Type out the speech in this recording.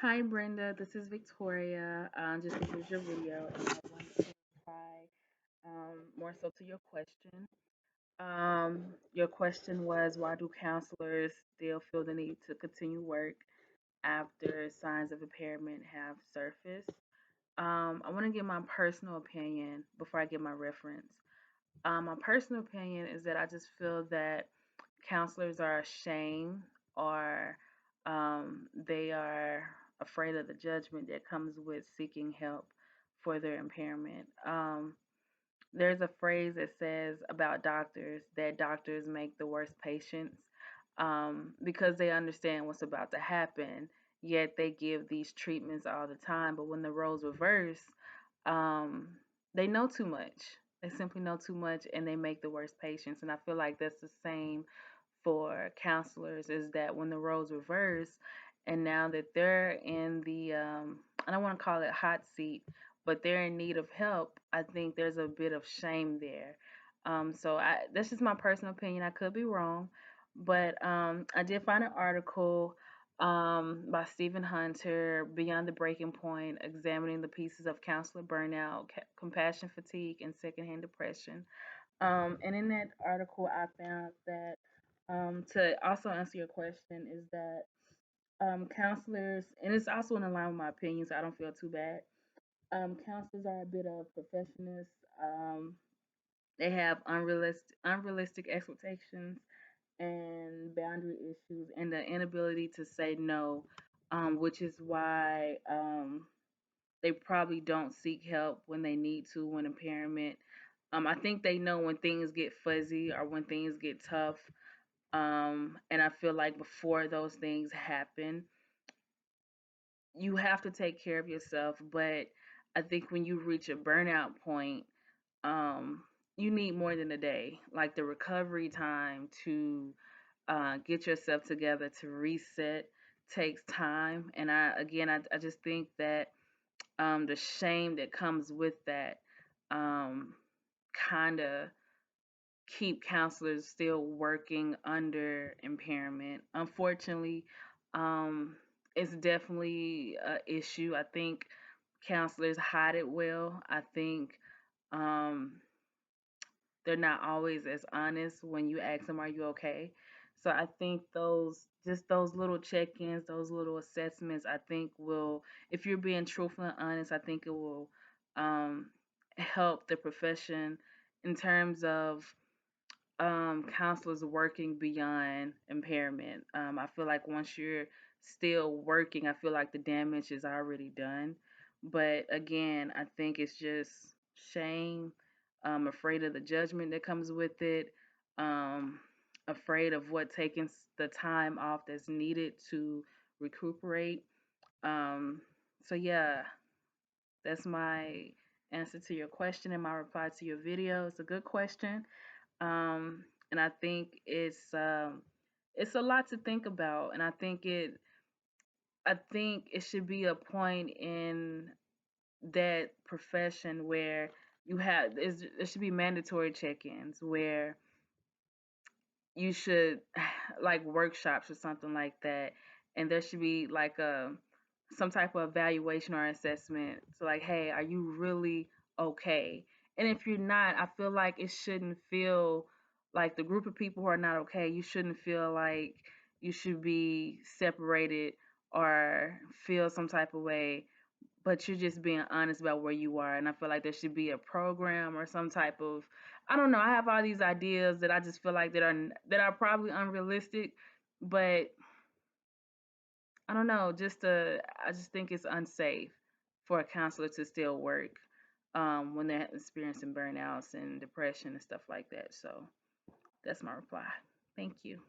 Hi, Brenda. This is Victoria. Just received your video, and I wanted to reply more so to your question. Your question was, why do counselors still feel the need to continue work after signs of impairment have surfaced? I want to give my personal opinion before I give my reference. My personal opinion is that I just feel that counselors are ashamed or they are afraid of the judgment that comes with seeking help for their impairment. There's a phrase that says about doctors that doctors make the worst patients because they understand what's about to happen, yet they give these treatments all the time. But when the roles reverse, um, they know too much. They simply know too much and they make the worst patients. And I feel like that's the same for counselors is that when the roles reverse and now that they're in the I don't want to call it hot seat, but they're in need of help, I think there's a bit of shame there. So that's just my personal opinion. I could be wrong, but I did find an article by Stephen Hunter, Beyond the Breaking Point, examining the pieces of counselor burnout, compassion fatigue, and secondhand depression. And in that article, I found that to also answer your question is that counselors, and it's also in line with my opinion, so I don't feel too bad. Counselors are a bit of perfectionists. They have unrealistic expectations and boundary issues, and the inability to say no, which is why they probably don't seek help when they need to when impairment. I think they know when things get fuzzy or when things get tough. And I feel like before those things happen, you have to take care of yourself. But I think when you reach a burnout point, um, you need more than a day. Like the recovery time to get yourself together to reset takes time. And I just think that the shame that comes with that kind of keep counselors still working under impairment. Unfortunately, it's definitely an issue. I think counselors hide it well. I think um, they're not always as honest when you ask them, "Are you okay?" So I think those little check-ins, those little assessments, I think will, if you're being truthful and honest, I think it will um, help the profession in terms of counselors working beyond impairment. I feel like once you're still working, I feel like the damage is already done. But again, I think it's just shame, afraid of the judgment that comes with it, um, afraid of what taking the time off that's needed to recuperate. Um, so yeah, that's my answer to your question and my reply to your video. It's a good question. And I think it's a lot to think about, and I think it should be a point in that profession where there should be mandatory check-ins where you should like workshops or something like that, and there should be like a some type of evaluation or assessment. So like, hey, are you really okay? And if you're not, I feel like it shouldn't feel like the group of people who are not okay. You shouldn't feel like you should be separated or feel some type of way, but you're just being honest about where you are. And I feel like there should be a program or some type of, I don't know. I have all these ideas that I just feel like that are probably unrealistic, but I don't know. I just think it's unsafe for a counselor to still work when they're experiencing burnouts and depression and stuff like that. So that's my reply. Thank you.